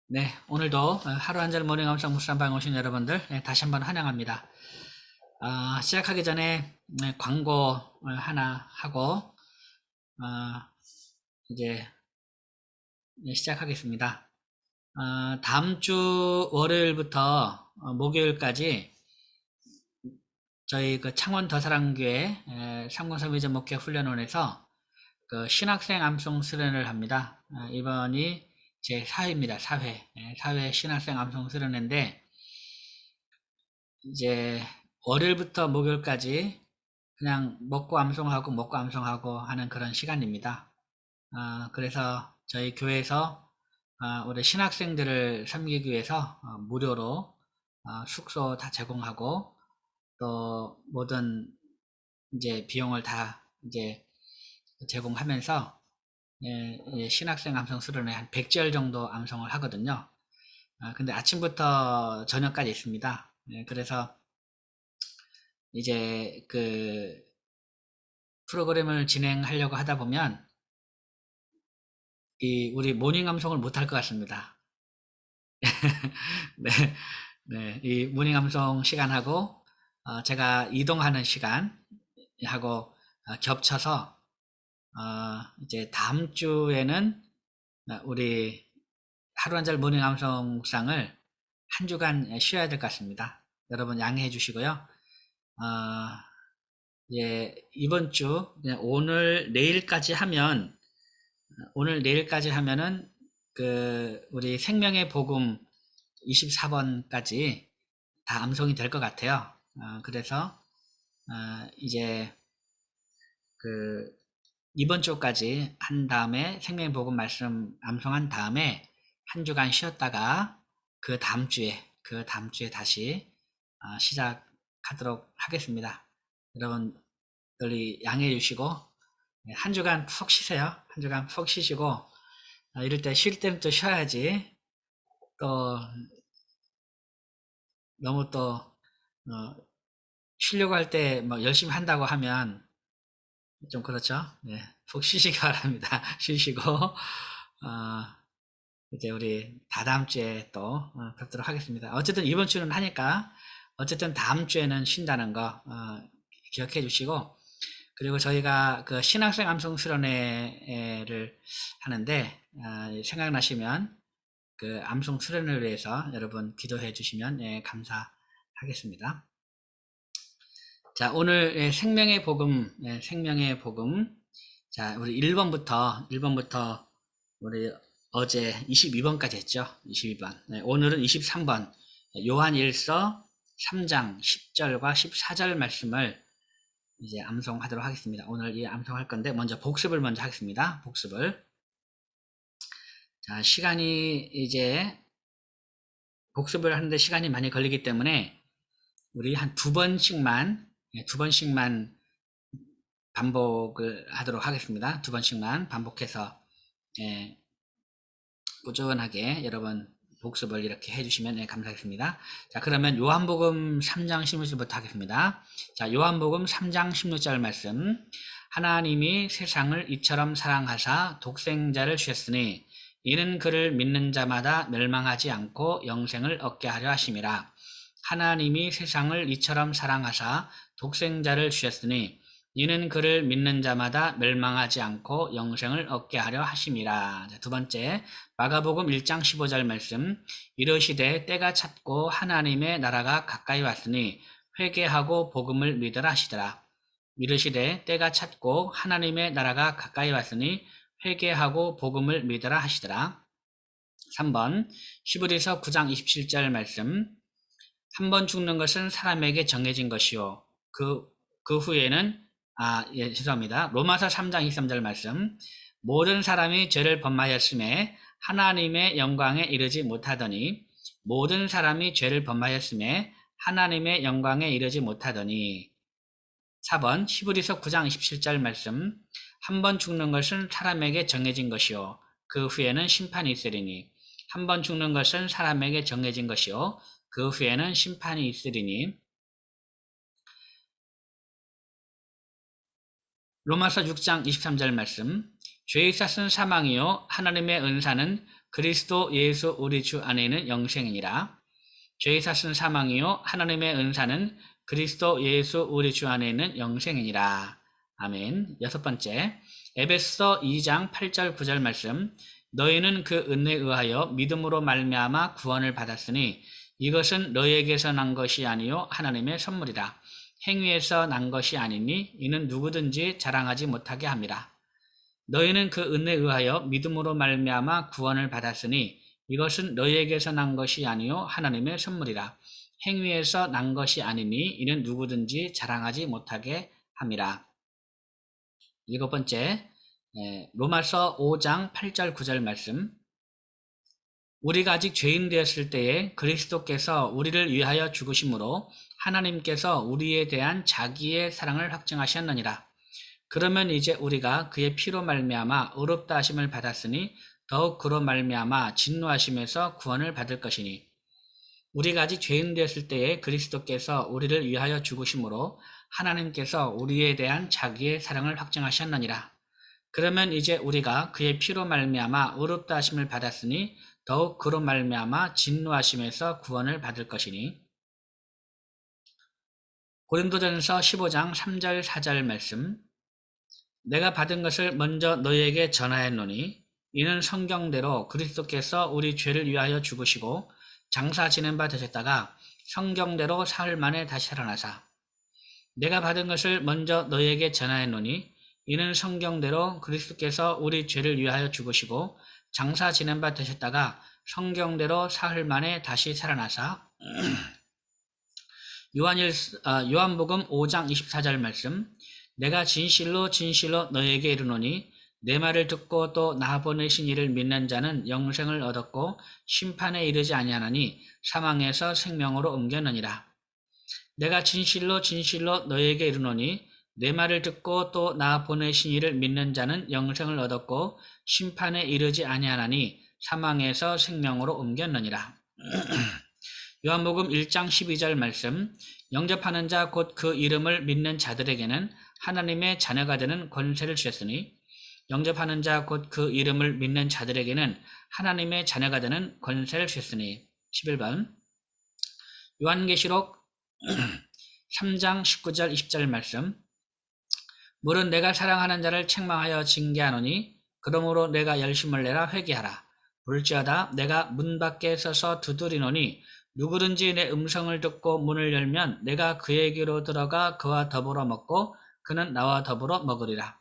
네, 오늘도 하루 한 잔 모닝 암송 묵상방에 오신 여러분들 다시 한번 환영합니다. 시작하기 전에 광고를 하나 하고 이제 시작하겠습니다. 다음 주 월요일부터 목요일까지 저희 그 창원 더사랑교회 상권서비스 목회 훈련원에서 그 신학생 암송 수련을 합니다. 이번이 제 4회입니다. 4회. 4회 신학생 암송 수련회인데 이제 월요일부터 목요일까지 그냥 먹고 암송하고 하는 그런 시간입니다. 그래서 저희 교회에서 우리 신학생들을 섬기기 위해서 무료로 숙소 다 제공하고 또 모든 이제 비용을 다 이제 제공하면서 신학생 암송 수련회 한 100절 정도 암송을 하거든요. 근데 아침부터 저녁까지 있습니다. 그래서 이제 그 프로그램을 진행하려고 하다 보면 우리 모닝 암송을 못할 것 같습니다. 네, 네, 이 모닝 암송 시간하고 제가 이동하는 시간하고 겹쳐서 이제 다음 주에는 우리 하루 한 절 모닝 암송 묵상을 한 주간 쉬어야 될 것 같습니다. 여러분 양해해 주시고요. 예, 이번 주 오늘 내일까지 하면은 우리 생명의 복음 24번까지 다 암송이 될 것 같아요. 그래서 이제 그 이번 주까지 한 다음에 생명의 복음 말씀 암송한 다음에 한 주간 쉬었다가 그 다음 주에 다시 시작하도록 하겠습니다. 여러분들이 양해해 주시고 한 주간 푹 쉬세요. 한 주간 푹 쉬시고 이럴 때 쉴 때는 또 쉬어야지. 또 너무 또 쉬려고 할 때 뭐 열심히 한다고 하면 좀 그렇죠. 네, 푹 쉬시기 바랍니다. 쉬시고 이제 우리 다다음 주에 또 뵙도록 하겠습니다. 어쨌든 이번 주는 하니까 어쨌든 다음 주에는 쉰다는 거 기억해 주시고, 그리고 저희가 그 신학생 암송 수련회를 하는데 생각나시면 그 암송 수련을 위해서 여러분 기도해 주시면 감사하겠습니다. 자, 오늘 생명의 복음. 자, 우리 1번부터 우리 어제 22번까지 했죠. 22번. 오늘은 23번. 요한일서 3장 10절과 14절 말씀을 이제 암송하도록 하겠습니다. 오늘 이 암송할 건데 먼저 복습을 먼저 하겠습니다. 복습을. 자, 시간이 이제 복습을 하는데 시간이 많이 걸리기 때문에 우리 한 두 번씩만 반복을 하도록 하겠습니다. 두 번씩만 반복해서 꾸준하게 여러분 복습을 이렇게 해주시면 감사하겠습니다. 자, 그러면 요한복음 3장 16절부터 하겠습니다. 자, 요한복음 3장 16절 말씀. 하나님이 세상을 이처럼 사랑하사 독생자를 주셨으니 이는 그를 믿는 자마다 멸망하지 않고 영생을 얻게 하려 하심이라. 하나님이 세상을 이처럼 사랑하사 독생자를 주셨으니 이는 그를 믿는 자마다 멸망하지 않고 영생을 얻게 하려 하심이라. 두 번째, 마가복음 1장 15절 말씀. 이르시되 때가 찼고 하나님의 나라가 가까이 왔으니 회개하고 복음을 믿으라 하시더라. 이르시되 때가 찼고 하나님의 나라가 가까이 왔으니 회개하고 복음을 믿으라 하시더라. 3번, 히브리서 9장 27절 말씀. 한 번 죽는 것은 사람에게 정해진 것이요. 그 후에는 죄송합니다. 로마서 3장 23절 말씀. 모든 사람이 죄를 범하였음에 하나님의 영광에 이르지 못하더니 모든 사람이 죄를 범하였음에 하나님의 영광에 이르지 못하더니 4번 히브리서 9장 27절 말씀. 한 번 죽는 것은 사람에게 정해진 것이요. 그 후에는 심판이 있으리니 한 번 죽는 것은 사람에게 정해진 것이요. 그 후에는 심판이 있으리니 로마서 6장 23절 말씀. 죄의 삭은 사망이요 하나님의 은사는 그리스도 예수 우리 주 안에 있는 영생이니라. 죄의 삭은 사망이요 하나님의 은사는 그리스도 예수 우리 주 안에 있는 영생이니라. 아멘. 여섯 번째, 에베소 2장 8절 9절 말씀. 너희는 그 은혜에 의하여 믿음으로 말미암아 구원을 받았으니 이것은 너희에게서 난 것이 아니요 하나님의 선물이라. 행위에서 난 것이 아니니 이는 누구든지 자랑하지 못하게 함이라. 너희는 그 은혜에 의하여 믿음으로 말미암아 구원을 받았으니 이것은 너희에게서 난 것이 아니요 하나님의 선물이라. 행위에서 난 것이 아니니 이는 누구든지 자랑하지 못하게 함이라. 일곱 번째, 로마서 5장 8절 9절 말씀. 우리가 아직 죄인 되었을 때에 그리스도께서 우리를 위하여 죽으심으로 하나님께서 우리에 대한 자기의 사랑을 확증하셨느니라. 그러면 이제 우리가 그의 피로 말미암아 의롭다 하심을 받았으니 더욱 그로 말미암아 진노하심에서 구원을 받을 것이니, 우리가 아직 죄인 되었을 때에 그리스도께서 우리를 위하여 죽으심으로 하나님께서 우리에 대한 자기의 사랑을 확증하셨느니라. 그러면 이제 우리가 그의 피로 말미암아 의롭다 하심을 받았으니 더욱 그로 말미암아 진노하심에서 구원을 받을 것이니. 고린도전서 15장 3절 4절 말씀. 내가 받은 것을 먼저 너희에게 전하였노니 이는 성경대로 그리스도께서 우리 죄를 위하여 죽으시고 장사 지낸 바 되셨다가 성경대로 사흘 만에 다시 살아나사. 내가 받은 것을 먼저 너희에게 전하였노니 이는 성경대로 그리스도께서 우리 죄를 위하여 죽으시고 장사 지낸 바 되셨다가 성경대로 사흘 만에 다시 살아나사. 요한복음 5장 24절 말씀. 내가 진실로 진실로 너희에게 이르노니 내 말을 듣고 또 나 보내신 이를 믿는 자는 영생을 얻었고 심판에 이르지 아니하나니 사망에서 생명으로 옮겼느니라. 내가 진실로 진실로 너희에게 이르노니 내 말을 듣고 또 나 보내신 이를 믿는 자는 영생을 얻었고 심판에 이르지 아니하나니 사망에서 생명으로 옮겼느니라. 요한복음 1장 12절 말씀. 영접하는 자 곧 그 이름을 믿는 자들에게는 하나님의 자녀가 되는 권세를 주셨으니, 영접하는 자 곧 그 이름을 믿는 자들에게는 하나님의 자녀가 되는 권세를 주셨으니. 11번. 요한계시록 3장 19절 20절 말씀. 물은 내가 사랑하는 자를 책망하여 징계하노니 그러므로 내가 열심을 내라 회개하라. 볼지어다 내가 문 밖에 서서 두드리노니 누구든지 내 음성을 듣고 문을 열면 내가 그에게로 들어가 그와 더불어 먹고 그는 나와 더불어 먹으리라.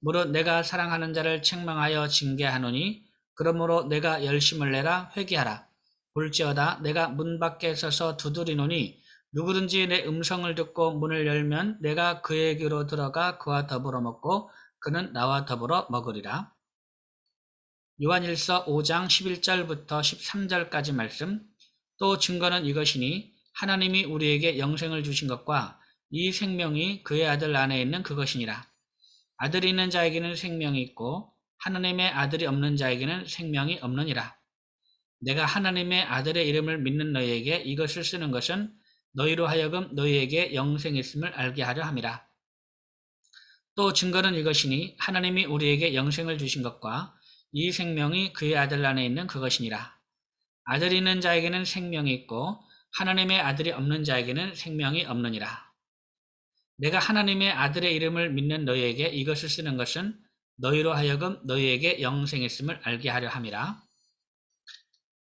무릇 내가 사랑하는 자를 책망하여 징계하노니 그러므로 내가 열심을 내라 회개하라. 볼지어다 내가 문 밖에 서서 두드리노니 누구든지 내 음성을 듣고 문을 열면 내가 그에게로 들어가 그와 더불어 먹고 그는 나와 더불어 먹으리라. 요한일서 5장 11절부터 13절까지 말씀. 또 증거는 이것이니 하나님이 우리에게 영생을 주신 것과 이 생명이 그의 아들 안에 있는 그것이니라. 아들이 있는 자에게는 생명이 있고 하나님의 아들이 없는 자에게는 생명이 없느니라. 내가 하나님의 아들의 이름을 믿는 너희에게 이것을 쓰는 것은 너희로 하여금 너희에게 영생이 있음을 알게 하려 함이라. 또 증거는 이것이니 하나님이 우리에게 영생을 주신 것과 이 생명이 그의 아들 안에 있는 그것이니라. 아들이 있는 자에게는 생명이 있고 하나님의 아들이 없는 자에게는 생명이 없느니라. 내가 하나님의 아들의 이름을 믿는 너희에게 이것을 쓰는 것은 너희로 하여금 너희에게 영생이 있음을 알게 하려 함이라.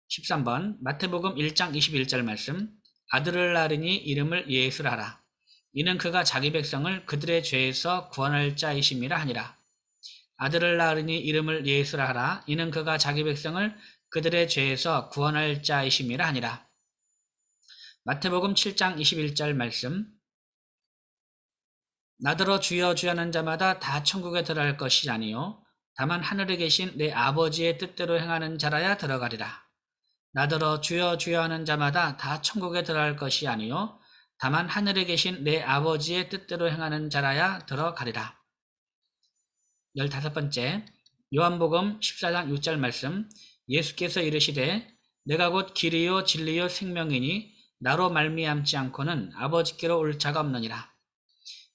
13번 마태복음 1장 21절 말씀. 아들을 낳으니 이름을 예수라 하라. 이는 그가 자기 백성을 그들의 죄에서 구원할 자이심이라 하니라. 아들을 낳으니 이름을 예수라 하라. 이는 그가 자기 백성을 그들의 죄에서 구원할 자이심이라 하니라. 마태복음 7장 21절 말씀. 나더러 주여 주여 하는 자마다 다 천국에 들어갈 것이 아니요 다만 하늘에 계신 내 아버지의 뜻대로 행하는 자라야 들어가리라. 나더러 주여 주여 하는 자마다 다 천국에 들어갈 것이 아니요 다만 하늘에 계신 내 아버지의 뜻대로 행하는 자라야 들어가리라. 15번째 요한복음 14장 6절 말씀. 예수께서 이르시되 내가 곧 길이요 진리요 생명이니 나로 말미암지 않고는 아버지께로 올 자가 없느니라.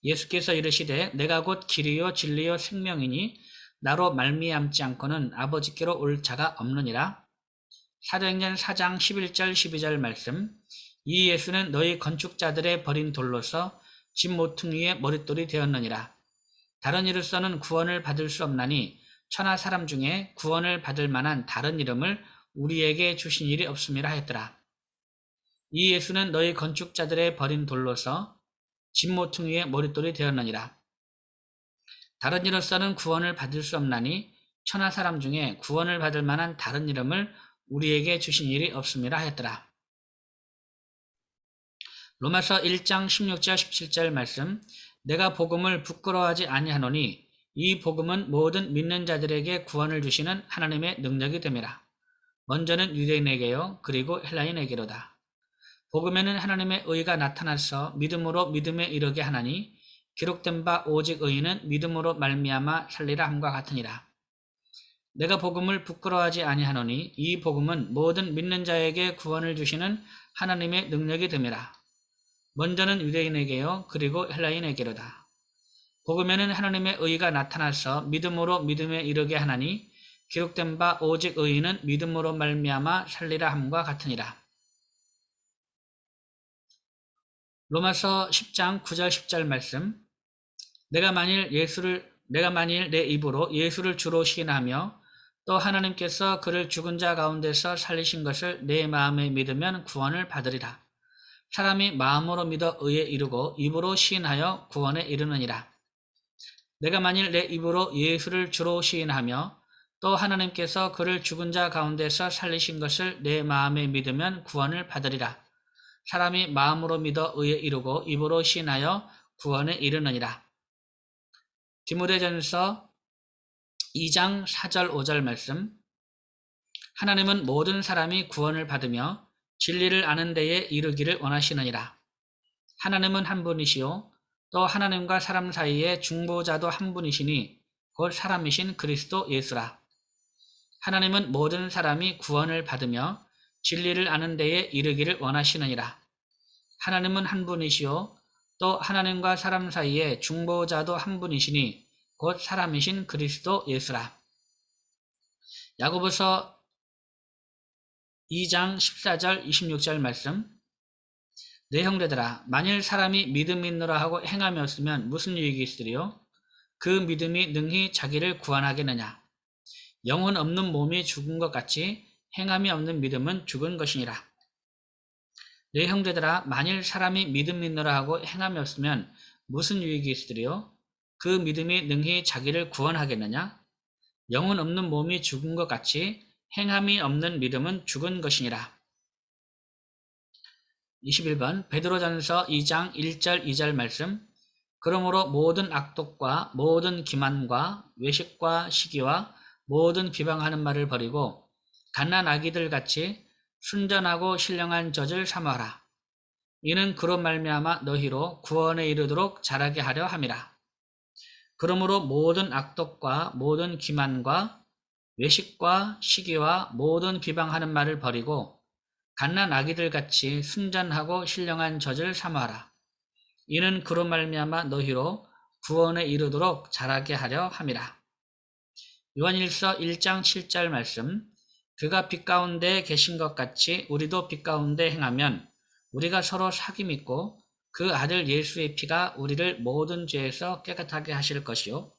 예수께서 이르시되 내가 곧 길이요 진리요 생명이니 나로 말미암지 않고는 아버지께로 올 자가 없느니라. 사도행전 4장 11절 12절 말씀. 이 예수는 너희 건축자들의 버린 돌로서 집 모퉁이의 머릿돌이 되었느니라. 다른 이로서는 구원을 받을 수 없나니 천하 사람 중에 구원을 받을 만한 다른 이름을 우리에게 주신 일이 없음이라 하였더라. 이 예수는 너희 건축자들의 버린 돌로서 집 모퉁이의 머릿돌이 되었느니라. 다른 이로서는 구원을 받을 수 없나니 천하 사람 중에 구원을 받을 만한 다른 이름을 우리에게 주신 일이 없음이라 하였더라. 로마서 1장 16절 17절 말씀. 내가 복음을 부끄러워하지 아니하노니 이 복음은 모든 믿는 자들에게 구원을 주시는 하나님의 능력이 됨이라. 먼저는 유대인에게요 그리고 헬라인에게로다. 복음에는 하나님의 의가 나타나서 믿음으로 믿음에 이르게 하나니 기록된 바 오직 의인은 믿음으로 말미암아 살리라 함과 같으니라. 내가 복음을 부끄러워하지 아니하노니 이 복음은 모든 믿는 자에게 구원을 주시는 하나님의 능력이 됨이라. 먼저는 유대인에게요 그리고 헬라인에게로다. 복음에는 하나님의 의가 나타나서 믿음으로 믿음에 이르게 하나니 기록된 바 오직 의인은 믿음으로 말미암아 살리라 함과 같으니라. 로마서 10장 9절 10절 말씀. 내가 만일 내 입으로 예수를 주로 시인하며 또 하나님께서 그를 죽은 자 가운데서 살리신 것을 내 마음에 믿으면 구원을 받으리라. 사람이 마음으로 믿어 의에 이르고 입으로 시인하여 구원에 이르느니라. 내가 만일 내 입으로 예수를 주로 시인하며 또 하나님께서 그를 죽은 자 가운데서 살리신 것을 내 마음에 믿으면 구원을 받으리라. 사람이 마음으로 믿어 의에 이르고 입으로 시인하여 구원에 이르느니라. 디모데전서 2장 4절 5절 말씀. 하나님은 모든 사람이 구원을 받으며 진리를 아는 데에 이르기를 원하시느니라. 하나님은 한 분이시요 또 하나님과 사람 사이에 중보자도 한 분이시니 곧 사람이신 그리스도 예수라. 하나님은 모든 사람이 구원을 받으며 진리를 아는 데에 이르기를 원하시느니라. 하나님은 한 분이시요 또 하나님과 사람 사이에 중보자도 한 분이시니 곧 사람이신 그리스도 예수라. 야고보서 2장 14절 26절 말씀. 내 형제들아 만일 사람이 믿음 있노라 하고 행함이 없으면 무슨 유익이 있으리요? 그 믿음이 능히 자기를 구원하겠느냐? 영혼 없는 몸이 죽은 것 같이 행함이 없는 믿음은 죽은 것이니라. 내 형제들아 만일 사람이 믿음 있노라 하고 행함이 없으면 무슨 유익이 있으리요? 그 믿음이 능히 자기를 구원하겠느냐? 영혼 없는 몸이 죽은 것 같이 행함이 없는 믿음은 죽은 것이니라. 21번 베드로전서 2장 1절 2절 말씀. 그러므로 모든 악독과 모든 기만과 외식과 시기와 모든 비방하는 말을 버리고 갓난 아기들 같이 순전하고 신령한 젖을 삼아라. 이는 그로 말미암아 너희로 구원에 이르도록 자라게 하려 함이라. 그러므로 모든 악독과 모든 기만과 외식과 시기와 모든 비방하는 말을 버리고 갓난 아기들 같이 순전하고 신령한 젖을 삼아라. 이는 그로 말미암아 너희로 구원에 이르도록 자라게 하려 함이라. 요한일서 1장 7절 말씀. 그가 빛 가운데 계신 것 같이 우리도 빛 가운데 행하면 우리가 서로 사귐있고 그 아들 예수의 피가 우리를 모든 죄에서 깨끗하게 하실 것이요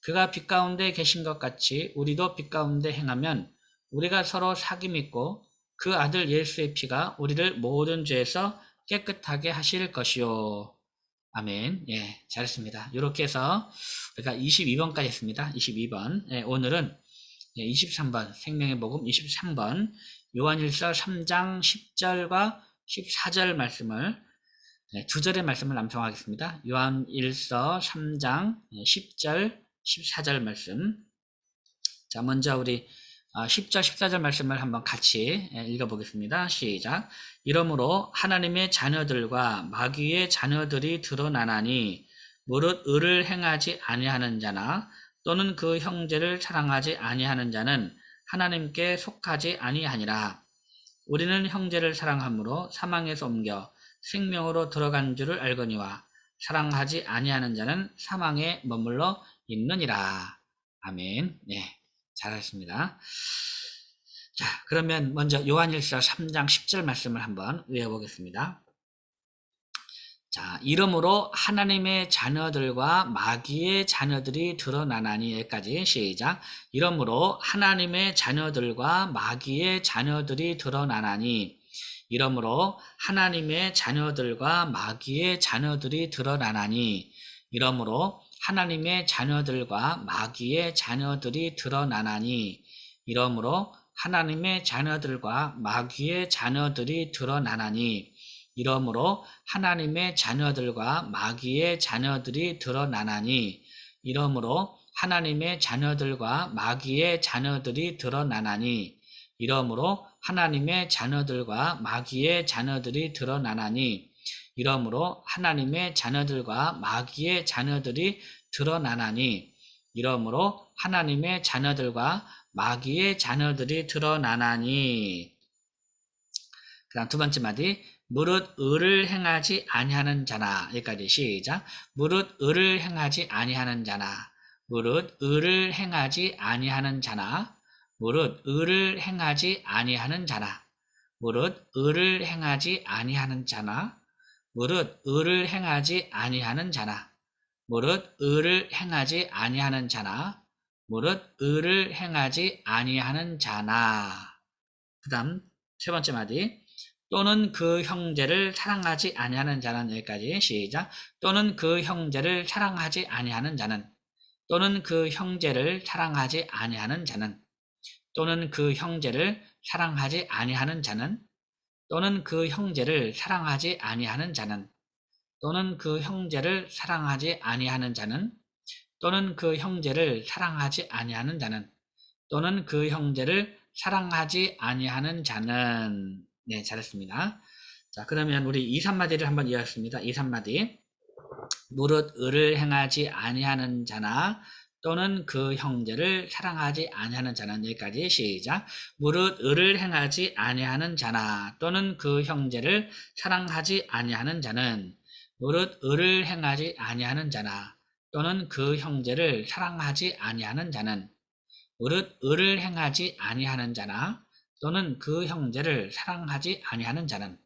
그가 빛 가운데 계신 것 같이 우리도 빛 가운데 행하면 우리가 서로 사귐있고 그 아들 예수의 피가 우리를 모든 죄에서 깨끗하게 하실 것이요. 아멘. 예, 잘했습니다. 이렇게 해서 우리가 22번까지 했습니다. 22번. 예, 오늘은 23번 생명의 복음 23번 요한일서 3장 10절과 14절 말씀을 두 절의 말씀을 낭송하겠습니다. 요한일서 3장 10절 14절 말씀. 자, 먼저 우리 10절 14절 말씀을 한번 같이 읽어보겠습니다. 시작. 이러므로 하나님의 자녀들과 마귀의 자녀들이 드러나나니 무릇 의를 행하지 아니하는 자나 또는 그 형제를 사랑하지 아니하는 자는 하나님께 속하지 아니하니라. 우리는 형제를 사랑함으로 사망에서 옮겨 생명으로 들어간 줄을 알거니와 사랑하지 아니하는 자는 사망에 머물러 있느니라. 아멘. 네, 잘하셨습니다. 자, 그러면 먼저 요한일서 3장 10절 말씀을 한번 외워보겠습니다. 자, 이러므로 하나님의 자녀들과 마귀의 자녀들이 드러나나니. 여기까지 시작. 이러므로 하나님의 자녀들과 마귀의 자녀들이 드러나나니. 이러므로 하나님의 자녀들과 마귀의 자녀들이 드러나나니. 이러므로 하나님의 자녀들과 마귀의 자녀들이 드러나나니. 이러므로 하나님의 자녀들과 마귀의 자녀들이 드러나나니. 이러므로 하나님의 자녀들과 마귀의 자녀들이 드러나나니. 이러므로 하나님의 자녀들과 마귀의 자녀들이 드러나나니. 이러므로 하나님의 자녀들과 마귀의 자녀들이 드러나나니. 이러므로 하나님의 자녀들과 마귀의 자녀들이 드러나나니. 이러므로 하나님의 자녀들과 마귀의 자녀들이 드러나나니. 그 다음 두 번째 마디. 무릇 의를 행하지 아니하는 자나. 여기까지 시작. 무릇 의를 행하지 아니하는 자나. 무릇 의를 행하지 아니하는 자나. 무릇 의를 행하지 아니하는 자나. 무릇 의를 행하지 아니하는 자나. 무릇 의를 행하지 아니하는 자나. 무릇 의를 행하지 아니하는 자나. 무릇 의를 행하지 아니하는 자나. 그 다음 세 번째 마디. 또는 그 형제를 사랑하지 아니하는 자는. 여기까지 시작. 또는 그 형제를 사랑하지 아니하는 자는. 또는 그 형제를 사랑하지 아니하는 자는. 또는 그 형제를 사랑하지 아니하는 자는. 또는 그 형제를 사랑하지 아니하는 자는. 또는 그 형제를 사랑하지 아니하는 자는. 또는 그 형제를 사랑하지 아니하는 자는. 또는 그 형제를 사랑하지 아니하는 자는. 네, 잘했습니다. 자, 그러면 우리 2, 3마디를 한번 이어갔습니다. 2, 3마디. 무릇 의를 행하지 아니하는 자나 또는 그 형제를 사랑하지 아니하는 자는. 여기까지 시작. 무릇 의를 행하지 아니하는 자나 또는 그 형제를 사랑하지 아니하는 자는. 무릇 의를 행하지 아니하는 자나 또는 그 형제를 사랑하지 아니하는 자는. 무릇 의를 행하지 아니하는 자나 또는 그 형제를 사랑하지 아니하는 자는.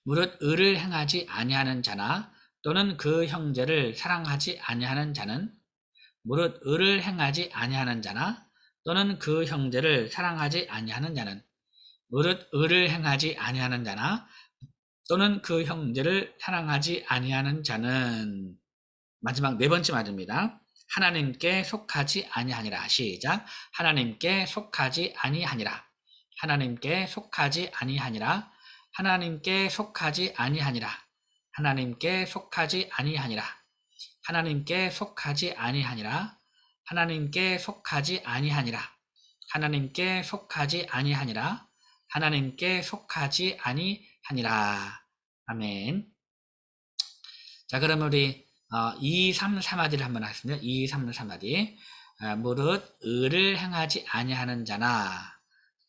무릇 의를 행하지 아니하는 자나 또는 그 형제를 사랑하지 아니하는 자는. 무릇 의를 행하지 아니하는 자나 또는 그 형제를 사랑하지 아니하는 자는. 무릇 의를 행하지 아니하는 자나 또는 그 형제를 사랑하지 아니하는 자는. 마지막 네 번째 말입니다. 하나님께 속하지 아니하니라. 시작. 하나님께 속하지 아니하니라. 하나님께 속하지 아니하니라. 하나님께 속하지 아니하니라. 하나님께 속하지 아니하니라. 하나님께 속하지 아니하니라. 하나님께 속하지 아니하니라. 하나님께 속하지 아니하니라. 하나님께 속하지 아니하니라. 아멘. 자, 그러면 우리 2, 3, 4마디를 한번 하겠습니다. 2, 3, 4마디. 무릇 의를 행하지 아니하는 자나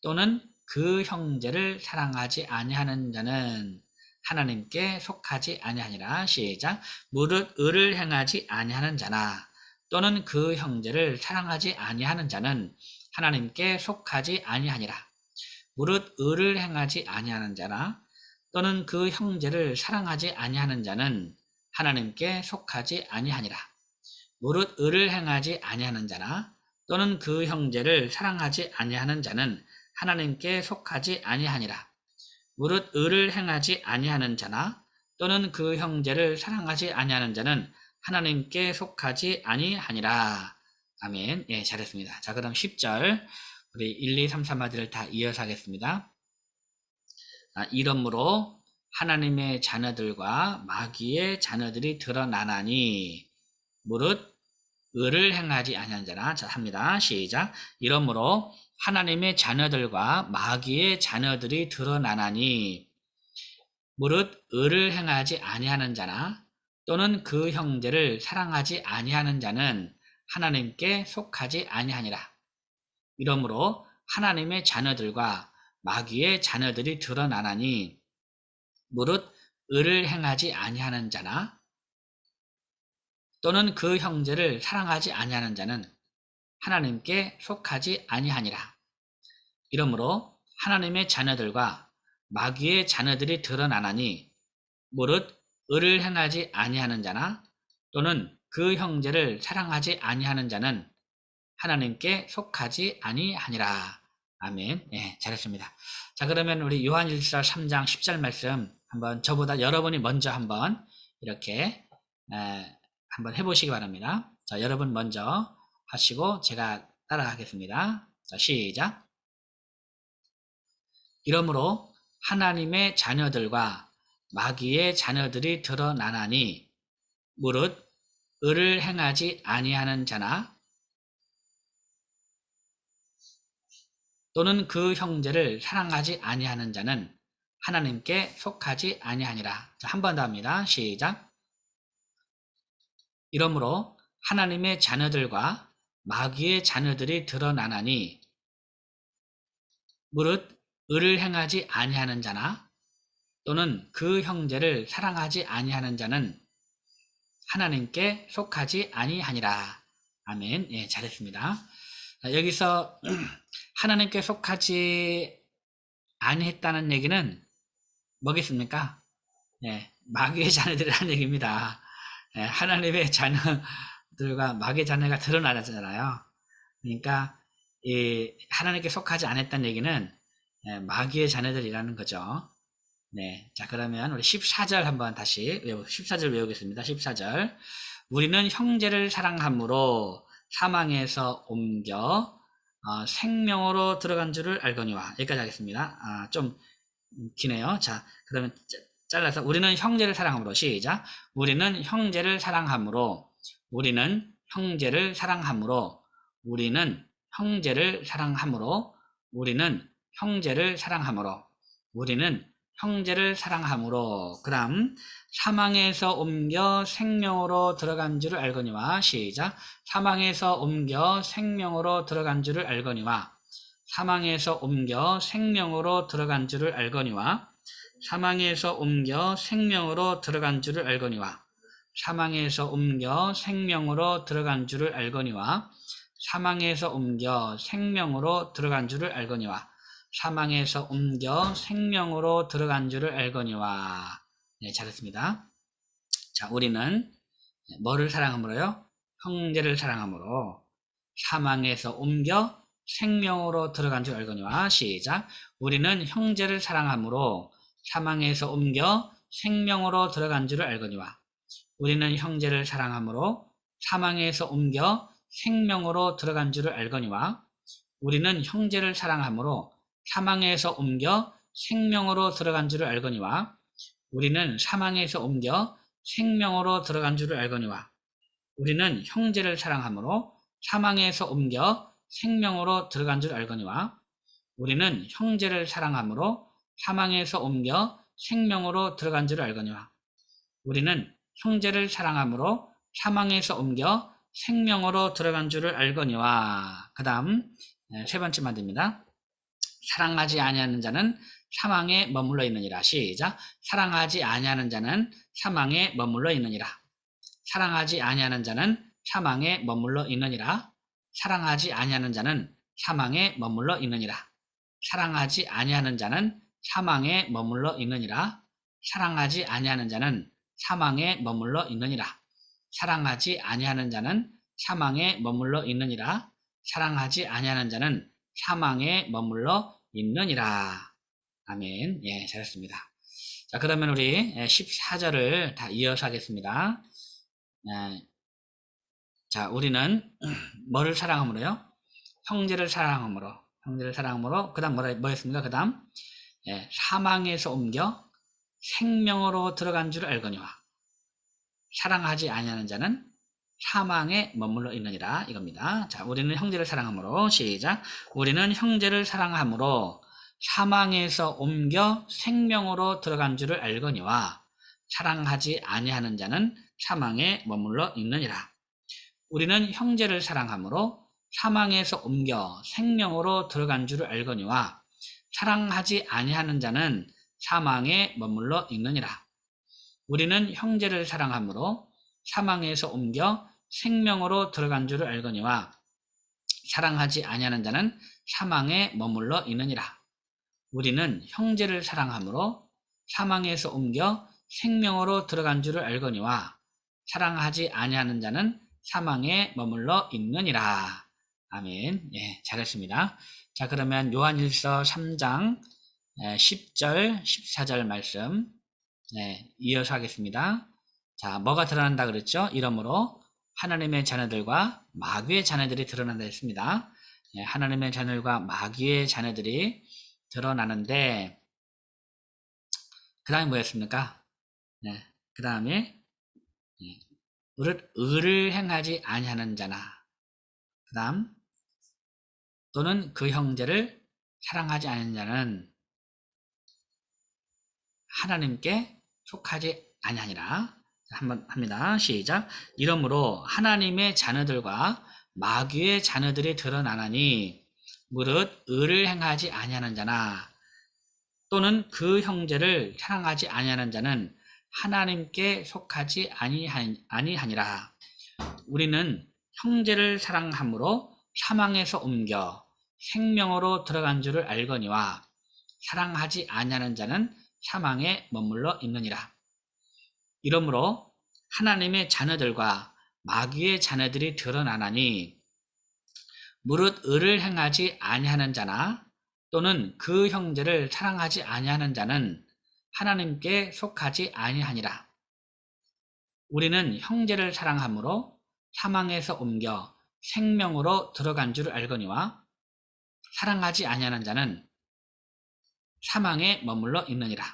또는 그 형제를 사랑하지 아니하는 자는 하나님께 속하지 아니하니라. 시작. 무릇 의를 행하지 아니하는 자나 또는 그 형제를 사랑하지 아니하는 자는 하나님께 속하지 아니하니라. 무릇 의를 행하지 아니하는 자나 또는 그 형제를 사랑하지 아니하는 자는 하나님께 속하지 아니하니라. 무릇 의를 행하지 아니하는 자나 또는 그 형제를 사랑하지 아니하는 자는 하나님께 속하지 아니하니라. 무릇 의를 행하지 아니하는 자나 또는 그 형제를 사랑하지 아니하는 자는 하나님께 속하지 아니하니라. 아멘. 예, 잘했습니다. 자, 그럼 10절 우리 1, 2, 3, 4마디를 다 이어서 하겠습니다. 이러므로 하나님의 자녀들과 마귀의 자녀들이 드러나나니. 무릇 의를 행하지 아니하는 자나. 자, 합니다. 시작. 이러므로 하나님의 자녀들과 마귀의 자녀들이 드러나나니. 무릇 의를 행하지 아니하는 자나 또는 그 형제를 사랑하지 아니하는 자는 하나님께 속하지 아니하니라. 이러므로 하나님의 자녀들과 마귀의 자녀들이 드러나나니. 무릇 의를 행하지 아니하는 자나 또는 그 형제를 사랑하지 아니하는 자는 하나님께 속하지 아니하니라. 이러므로 하나님의 자녀들과 마귀의 자녀들이 드러나나니 무릇 의를 행하지 아니하는 자나 또는 그 형제를 사랑하지 아니하는 자는 하나님께 속하지 아니하니라. 아멘. 예, 잘했습니다. 자, 그러면 우리 요한일서 3장 10절 말씀 한번 저보다 여러분이 먼저 한번 이렇게 한번 해보시기 바랍니다. 자, 여러분 먼저 하시고 제가 따라하겠습니다. 자, 시작. 이러므로 하나님의 자녀들과 마귀의 자녀들이 드러나나니 무릇 의를 행하지 아니하는 자나 또는 그 형제를 사랑하지 아니하는 자는 하나님께 속하지 아니하니라. 자, 한 번 더 합니다. 시작. 이러므로 하나님의 자녀들과 마귀의 자녀들이 드러나나니 무릇 의를 행하지 아니하는 자나 또는 그 형제를 사랑하지 아니하는 자는 하나님께 속하지 아니하니라. 아멘. 예, 잘했습니다. 자, 여기서 하나님께 속하지 아니했다는 얘기는 뭐겠습니까? 예, 마귀의 자녀들이라는 얘기입니다. 예, 하나님의 자녀들과 마귀의 자녀가 드러나잖아요. 그러니까 하나님께 속하지 않았다는 얘기는 마귀의 자녀들이라는 거죠. 네, 자 그러면 우리 14절 한번 다시 14절 외우겠습니다. 14절. 우리는 형제를 사랑함으로 사망에서 옮겨 생명으로 들어간 줄을 알거니와. 여기까지 하겠습니다. 좀 기네요. 자, 그러면 잘라서 우리는 형제를 사랑함으로. 시작. 우리는 형제를 사랑함으로. 우리는 형제를 사랑함으로. 우리는 형제를 사랑함으로. 우리는 형제를 사랑함으로. 우리는 형제를 사랑함으로. 그 다음 사망에서 옮겨 생명으로 들어간 줄을 알거니와. 시작. 사망에서 옮겨 생명으로 들어간 줄을 알거니와. 사망에서 옮겨 생명으로 들어간 줄을 알거니와. 사망에서 옮겨 생명으로 들어간 줄을 알거니와. 사망에서 옮겨 생명으로 들어간 줄을 알거니와. 사망에서 옮겨 생명으로 들어간 줄을 알거니와. 사망에서 옮겨 생명으로 들어간 줄을 알거니와. 네, 잘했습니다. 자, 우리는 뭐를 사랑함으로요? 형제를 사랑함으로 사망에서 옮겨 생명으로 들어간 줄 알거니와. 시작. 우리는 형제를 사랑함으로 사망에서 옮겨 생명으로 들어간 줄을 알거니와. 우리는 형제를 사랑함으로 사망에서 옮겨 생명으로 들어간 줄을 알거니와. 우리는 형제를 사랑함으로 사망에서 옮겨 생명으로 들어간 줄을 알거니와. 우리는 사망에서 옮겨 생명으로 들어간 줄을 알거니와. 우리는 형제를 사랑함으로 사망에서 옮겨 생명으로 들어간 줄 알거니와. 우리는 형제를 사랑함으로 사망에서 옮겨 생명으로 들어간 줄 알거니와. 우리는 형제를 사랑함으로 사망에서 옮겨 생명으로 들어간 줄을 알거니와. 그 다음 세 번째 만듭니다. 사랑하지 아니하는 자는 사망에 머물러 있느니라. 시작. 사랑하지 아니하는 자는 사망에 머물러 있느니라. 사랑하지 아니하는 자는 사망에 머물러 있느니라. 사랑하지 아니하는 자는 사망에 머물러 있느니라. 사랑하지 아니하는 자는 사망에 머물러 있느니라. 사랑하지 아니하는 자는 사망에 머물러 있느니라. 사랑하지 아니하는 자는 사망에 머물러 있느니라. 사랑하지 아니하는 자는 사망에 머물러 있느니라. 아멘. 예, 잘했습니다. 자, 그러면 우리 14절을 다 이어서 하겠습니다. 자, 우리는 뭐를 사랑함으로요? 형제를 사랑함으로. 형제를 사랑함으로. 그 다음 뭐였습니까? 그 다음 사망에서 옮겨 생명으로 들어간 줄 알거니와. 사랑하지 아니하는 자는 사망에 머물러 있느니라. 이겁니다. 자, 우리는 형제를 사랑함으로. 시작. 우리는 형제를 사랑함으로 사망에서 옮겨 생명으로 들어간 줄을 알거니와. 사랑하지 아니하는 자는 사망에 머물러 있느니라. 우리는 형제를 사랑함으로 사망에서 옮겨 생명으로 들어간 줄을 알거니와. 사랑하지 아니하는 자는 사망에 머물러 있느니라. 우리는 형제를 사랑함으로 사망에서 옮겨 생명으로 들어간 줄을 알거니와. 사랑하지 아니하는 자는 사망에 머물러 있느니라. 우리는 형제를 사랑함으로 사망에서 옮겨 생명으로 들어간 줄을 알거니와 사랑하지 아니하는 자는 사망에 머물러 있느니라. 아멘. 예, 잘했습니다. 자, 그러면 요한일서 3장 10절, 14절 말씀 이어서 하겠습니다. 자, 뭐가 드러난다 그랬죠? 이러므로 하나님의 자녀들과 마귀의 자녀들이 드러난다 했습니다. 하나님의 자녀들과 마귀의 자녀들이 드러나는데 그 다음에 뭐였습니까? 그 다음에 의를 행하지 아니하는 자나 그 다음 또는 그 형제를 사랑하지 않는 자는 하나님께 속하지 아니하니라. 한번 합니다. 시작. 이러므로 하나님의 자녀들과 마귀의 자녀들이 드러나나니 무릇 의를 행하지 아니하는 자나 또는 그 형제를 사랑하지 아니하는 자는 하나님께 속하지 아니하니라. 우리는 형제를 사랑함으로 사망에서 옮겨 생명으로 들어간 줄을 알거니와 사랑하지 아니하는 자는 사망에 머물러 있느니라. 이러므로 하나님의 자녀들과 마귀의 자녀들이 드러나나니 무릇 의를 행하지 아니하는 자나 또는 그 형제를 사랑하지 아니하는 자는 하나님께 속하지 아니하니라. 우리는 형제를 사랑함으로 사망에서 옮겨 생명으로 들어간 줄을 알거니와 사랑하지 아니하는 자는 사망에 머물러 있느니라.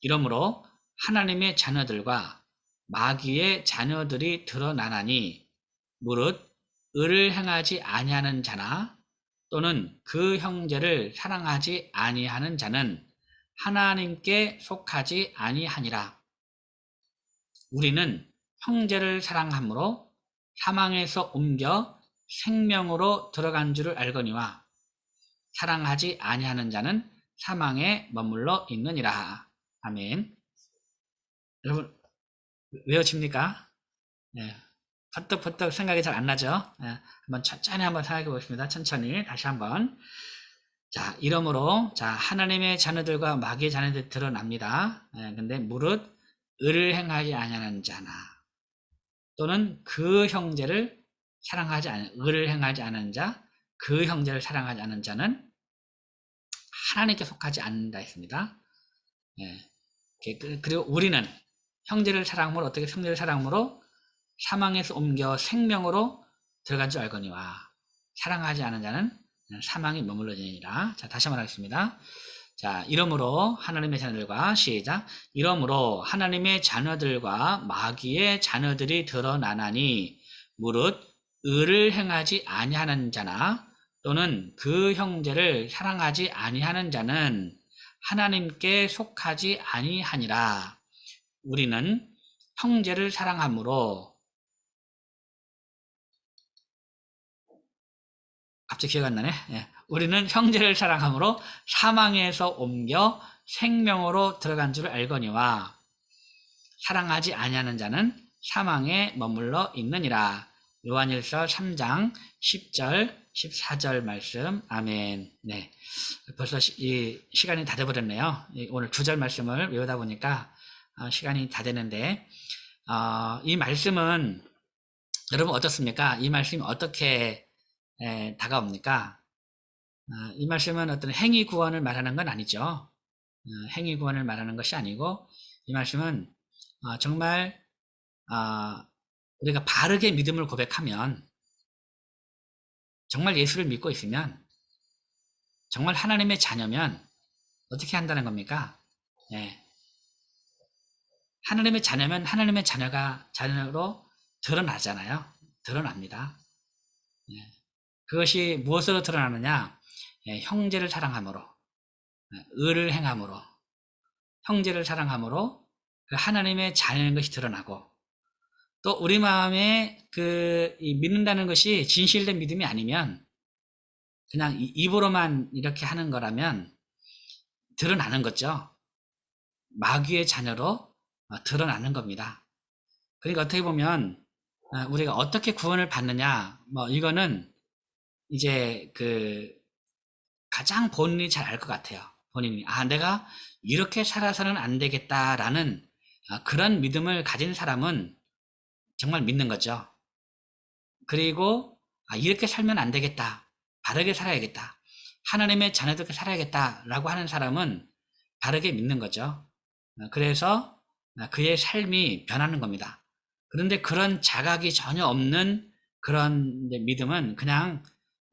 이러므로 하나님의 자녀들과 마귀의 자녀들이 드러나나니 무릇 의를 행하지 아니하는 자나 또는 그 형제를 사랑하지 아니하는 자는 하나님께 속하지 아니하니라. 우리는 형제를 사랑함으로 사망에서 옮겨 생명으로 들어간 줄을 알거니와 사랑하지 아니하는 자는 사망에 머물러 있느니라. 아멘. 여러분 외워집니까? 퍼뜩퍼뜩 생각이 잘 안 나죠? 한번 천천히 한번 생각해 보겠습니다. 천천히 다시 한번. 자, 이러므로 자 하나님의 자녀들과 마귀의 자녀들이 드러납니다. 근데 무릇 의를 행하지 아니하는 자나 또는 그 형제를 사랑하지 않은 의를 행하지 않은 자, 그 형제를 사랑하지 않은 자는 하나님께 속하지 않는다 했습니다. 그리고 우리는 형제를 사랑함으로 어떻게 형제를 사랑함으로 사망에서 옮겨 생명으로 들어간 줄 알거니와 사랑하지 않은 자는 사망이 머물러 지니라. 자, 다시 한번 하겠습니다. 자, 이러므로 하나님의 자녀들과 시작. 이러므로 하나님의 자녀들과 마귀의 자녀들이 드러나나니 무릇 의를 행하지 아니하는 자나 또는 그 형제를 사랑하지 아니하는 자는 하나님께 속하지 아니하니라. 우리는 형제를 사랑함으로 갑자기 기억 안 나네. 우리는 형제를 사랑함으로 사망에서 옮겨 생명으로 들어간 줄을 알거니와 사랑하지 아니하는 자는 사망에 머물러 있느니라. 요한일서 3장 10절 14절 말씀. 아멘. 네, 벌써 시간이 다 돼버렸네요. 오늘 2절 말씀을 외우다 보니까 시간이 다 되는데 이 말씀은 여러분 어떻습니까? 이 말씀이 어떻게 다가옵니까? 이 말씀은 어떤 행위 구원을 말하는 건 아니죠. 행위 구원을 말하는 것이 아니고 이 말씀은 정말 우리가 바르게 믿음을 고백하면 정말 예수를 믿고 있으면 정말 하나님의 자녀면 어떻게 한다는 겁니까? 하나님의 자녀면 하나님의 자녀로 드러나잖아요. 드러납니다. 그것이 무엇으로 드러나느냐? 형제를 사랑함으로, 의를 행함으로, 형제를 사랑함으로 그 하나님의 자녀인 것이 드러나고, 또 우리 마음에 믿는다는 것이 진실된 믿음이 아니면 그냥 입으로만 이렇게 하는 거라면 드러나는 거죠. 마귀의 자녀로 드러나는 겁니다. 그러니까 어떻게 보면 우리가 어떻게 구원을 받느냐, 이거는 이제 가장 본인이 잘 알 것 같아요. 본인이 내가 이렇게 살아서는 안 되겠다라는 그런 믿음을 가진 사람은 정말 믿는 거죠. 그리고 이렇게 살면 안 되겠다. 바르게 살아야겠다. 하나님의 자녀답게 살아야겠다라고 하는 사람은 바르게 믿는 거죠. 그래서 그의 삶이 변하는 겁니다. 그런데 그런 자각이 전혀 없는 그런 믿음은 그냥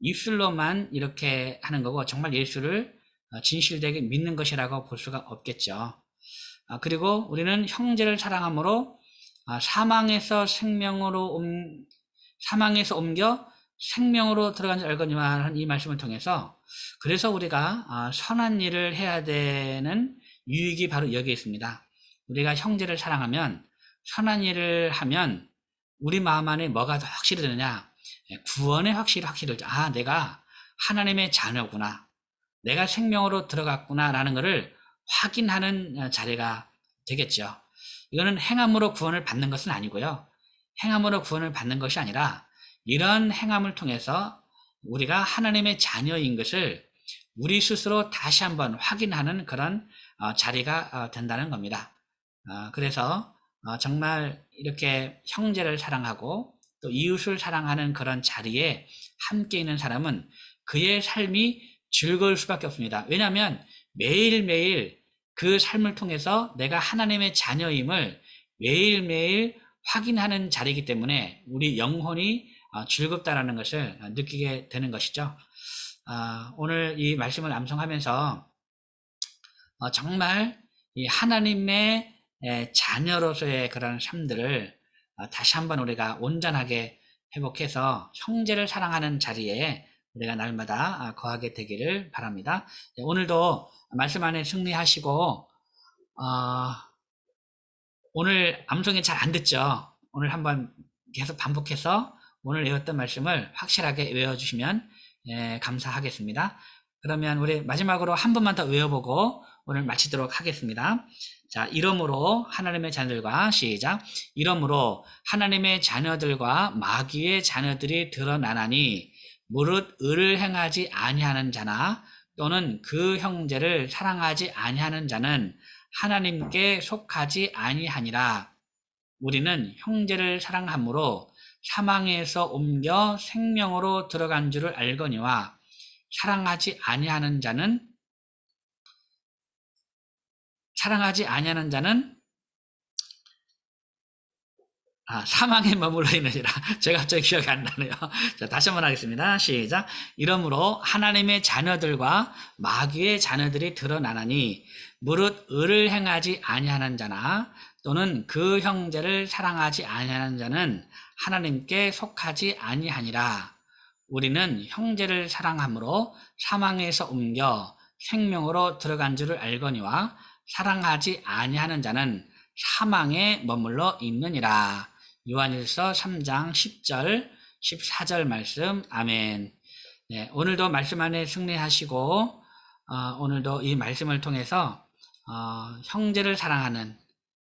입술로만 이렇게 하는 거고 정말 예수를 진실되게 믿는 것이라고 볼 수가 없겠죠. 그리고 우리는 형제를 사랑함으로 사망에서 옮겨 생명으로 들어간 줄 알거니와 하는 이 말씀을 통해서 그래서 우리가 선한 일을 해야 되는 유익이 바로 여기에 있습니다. 우리가 형제를 사랑하면 선한 일을 하면 우리 마음 안에 뭐가 더 확실히 되느냐? 구원의 확실히 내가 하나님의 자녀구나. 내가 생명으로 들어갔구나 라는 것을 확인하는 자리가 되겠죠. 이거는 행함으로 구원을 받는 것은 아니고요. 행함으로 구원을 받는 것이 아니라 이런 행함을 통해서 우리가 하나님의 자녀인 것을 우리 스스로 다시 한번 확인하는 그런 자리가 된다는 겁니다. 그래서 정말 이렇게 형제를 사랑하고 또 이웃을 사랑하는 그런 자리에 함께 있는 사람은 그의 삶이 즐거울 수밖에 없습니다. 왜냐하면 매일매일 그 삶을 통해서 내가 하나님의 자녀임을 매일매일 확인하는 자리이기 때문에 우리 영혼이 즐겁다라는 것을 느끼게 되는 것이죠. 오늘 이 말씀을 암송하면서 정말 이 하나님의 자녀로서의 그런 삶들을 다시 한번 우리가 온전하게 회복해서 형제를 사랑하는 자리에 우리가 날마다 거하게 되기를 바랍니다. 오늘도 말씀 안에 승리하시고 오늘 암송이 잘 안 듣죠? 오늘 한번 계속 반복해서 오늘 외웠던 말씀을 확실하게 외워주시면 감사하겠습니다. 그러면 우리 마지막으로 한 번만 더 외워보고 오늘 마치도록 하겠습니다. 자, 이러므로 하나님의 자녀들과 시작. 이러므로 하나님의 자녀들과 마귀의 자녀들이 드러나나니 무릇 의를 행하지 아니하는 자나 또는 그 형제를 사랑하지 아니하는 자는 하나님께 속하지 아니하니라. 우리는 형제를 사랑함으로 사망에서 옮겨 생명으로 들어간 줄을 알거니와 사랑하지 아니하는 자는 사망에 머물러 있느니라. 제가 갑자기 기억이 안 나네요. 자, 다시 한번 하겠습니다. 시작. 이러므로 하나님의 자녀들과 마귀의 자녀들이 드러나나니 무릇 의를 행하지 아니하는 자나 또는 그 형제를 사랑하지 아니하는 자는 하나님께 속하지 아니하니라. 우리는 형제를 사랑함으로 사망에서 옮겨 생명으로 들어간 줄을 알거니와 사랑하지 아니하는 자는 사망에 머물러 있느니라. 요한일서 3장 10절 14절 말씀. 아멘. 네, 오늘도 말씀 안에 승리하시고 오늘도 이 말씀을 통해서 형제를 사랑하는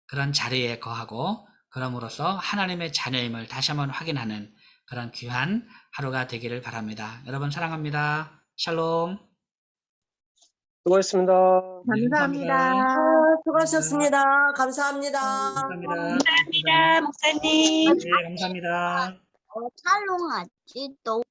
그런 자리에 거하고 그럼으로써 하나님의 자녀임을 다시 한번 확인하는 그런 귀한 하루가 되기를 바랍니다. 여러분 사랑합니다. 샬롬. 수고했습니다. 감사합니다. 수고하셨습니다. 감사합니다. 감사합니다. 목사님. 네, 감사합니다. 촬영하지 또.